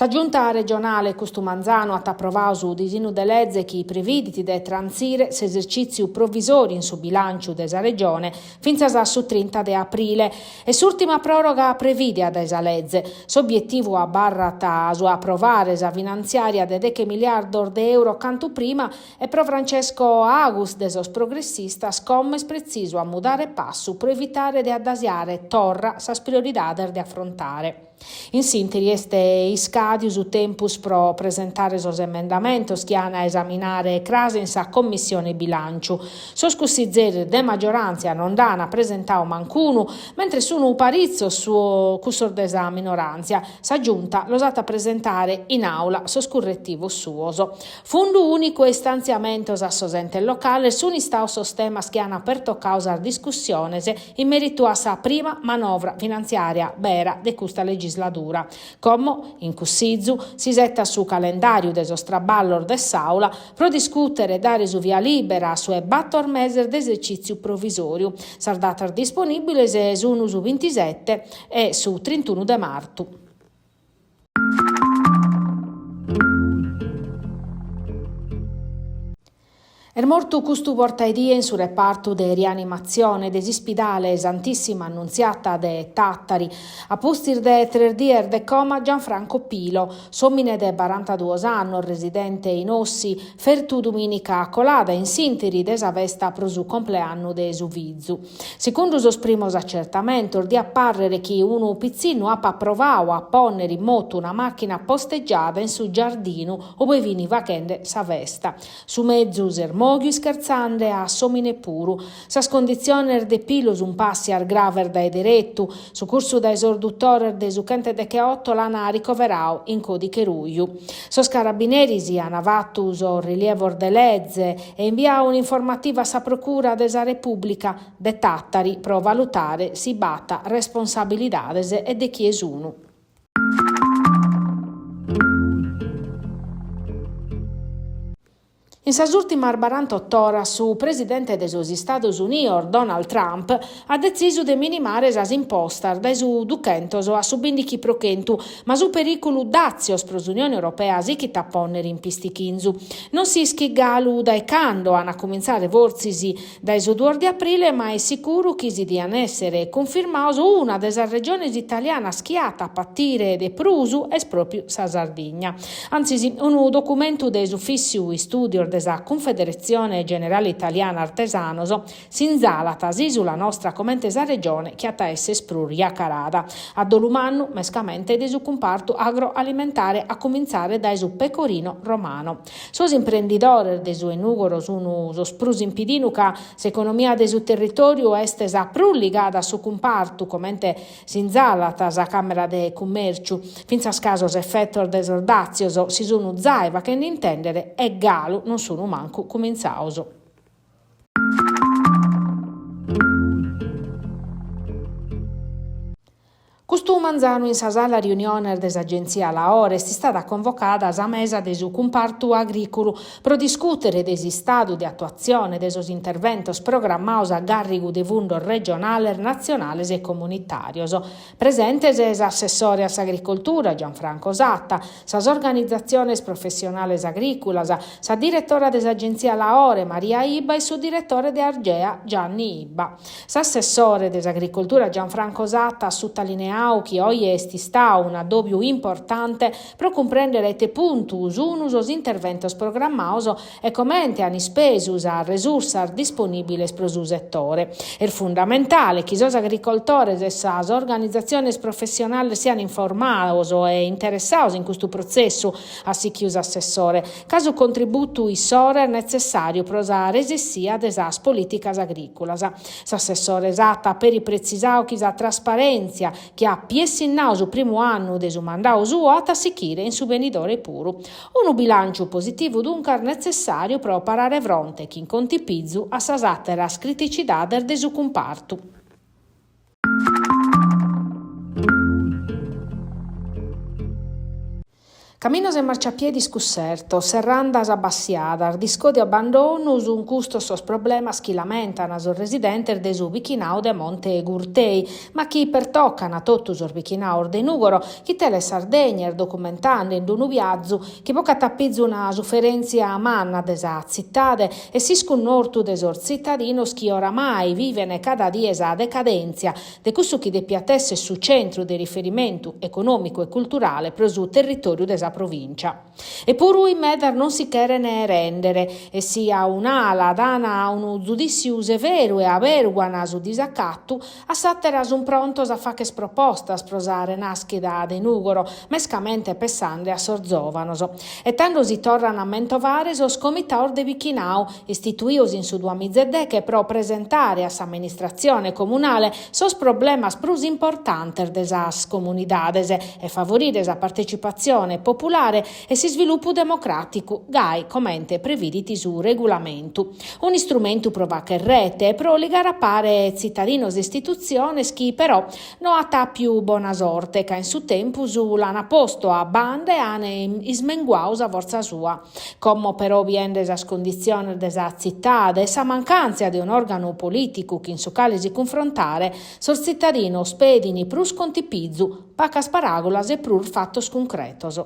Sa giunta regionale Custumanzano ha approvato su disegno de legge che i previditi de transire s'esercizio provvisorio in su bilancio desa regione finza su 30 de aprile e s'ultima proroga previde ad esa legge. S'obiettivo a barrata su approvare esa finanziaria de 10 miliardi di euro canto prima e pro Francesco Agus desos progressistas commes preciso a mudare passo per evitare di addasiare torra sas prioridades de affrontare. In sintesi, este iscadius u tempus pro presentare sos emendamentos che hanno a esaminare crase in sa commissione bilancio. Soscussizzeri de maggioranza non danno a presentare mancuno, mentre sono parizzo su cussor desa minoranza. Sa giunta lo usata a presentare in aula sos correttivo suoso. Fondo unico e stanziamento a sos ente locale sono stati sos temas che hanno aperto causa discussione in merito a sa prima manovra finanziaria vera de questa legislatura. Come in cussizzu si setta su calendario de sostraballor dell'aula pro discutere e dare su via libera su e battor meser d'esercizio provvisorio. Sardata disponibile se su 1 su 27 e su 31 de marzo. Er morto custu portaidie in su reparto de rianimazione desispidale Santissima Annunziata de Tattari, a postir de 3 dier de coma Gianfranco Pilo, somine de 42 anni, residente in Ossi, fertu dominica colada in sinteri desa vesta pro su compleanno de su vizu. Secondo sos primos accertamentos, di apparrere chi uno pizzino ha approvau a ponnere in moto una macchina posteggiata in su giardino ove vini vachende sa vesta. Su mezzo Moghi scherzande a somine puru. Sas condizione de pilos un passi al graver da diretto, su corso da esorduttore de sucente de che 8 l'ana ricoverau in codice ruiu. Sos carabinieri si hanno avatto so rilievo de legge e inviau un'informativa sa procura desa Repubblica de Tattari pro valutare si batta responsabilidades e de chi esunu. In sas ultimas 48 ore, su presidente degli Stati Uniti, Donald Trump, ha deciso di minimare sas impostas dai su 200 a su 20 procentu, ma su pericolo dazios pro l'Unione Europea si chi tapponneri in pistichinzu. Non si schigalu dai cando a cominciare vorzisi dai su 2 di aprile, ma è sicuro che si diano essere confermato una delle regioni italiane schiata a partire de Prusu e proprio sa Sardegna. Anzi, un documento des uffici studio della Confederazione Generale Italiana Artesanoso si inzalata sulla nostra commentesa regione che a esse spruria carada. A Dolumannu, mescamente di su comparto agroalimentare a cominciare dai su pecorino romano. Sos imprenditori de su enugoro sono so sprus impidinuca s'economia de su territorio estesa pru ligata a su comparto commente si inzalata sa Camera de Commercio. Finza scasos effettos de sordazios si sono zaiva che ne intendere e galo non sono manco cominciauso. Custumanzano in sa sala riunione dell'agenzia Laore si stata convocata a mesa de su comparto agricolo pro discutere desi stato di attuazione de sos interventos programmados a garrigu de fondo regionale, nazionales e comunitarios. Presentes es assessore a agricoltura Gianfranco Satta, sas organizzazioni professionales agricolas, sa direttora dell'agenzia Laore Maria Ibba e su direttore de Argea Gianni Ibba. S'assessore dell'agricoltura Gianfranco Satta sottolineato che oggi è un doppio importante per comprendere te puntus unus os interventos programmados e commente ani spesus a risorsa disponibili pro su settore. È fondamentale che os agricoltores e sas organizzazioni professionali siano informados e interessados in questo processo, assi che us assessore, caso contributo isore necessario pro sa resissia de sas politicas agricolas. S'assessore esatta per i precisau che sa trasparenza che ha piessinnau su primo anno de su mandau su a sicchire in su venidore puro. Un bilancio positivo dunque necessario pro parare fronte chi in conti pizzu a sasatteras criticitades de su comparto. Caminos e marciapiedi scusserto, serrandas abbassiadar, disco di abbandono su un custo sos problemas chi lamentano sul residente de su Bichinau de Monte Gurtei, ma chi pertoccano a tottu sul Bichinau de Nugoro, chi tele Sardegna documentando in un viaggio, chi poca tappizzu una sofferenza manna desa zittade e si scunnortu desor cittadinos chi oramai vivene cada diesa decadenzia, de cussu chi de piatesse su centro di riferimento economico e culturale pro su territorio desa provincia. Eppure in Medar non si chiede ne rendere e sia un'ala dana a un giudizio severo e averguana su disaccatto a satteras un prontos a faches propostas prosare naschida de Nugoro mescamente pessande a Sorzovanos e tanto si tornano a mentovare sos comitaur de Bichinau istituios in su 2010 che pro presentare a s'amministrazione comunale sos problemas prus importantes desas comunidades e favorire sa partecipazione popolare e si sviluppo democratico, gai comente previditi su regolamento. Un strumento pro che rete e pro ligare a pare cittadinos istituziones chi però non ha più buona sorte che in su tempo su l'hanno posto a bande ane ismenguaus a forza sua. Come però viene sa condizione desa città e sa mancanza di un organo politico che in su cale si confrontare, sos cittadinos spedini prus contipizzu, pacas paragolas e prur fattos concretos.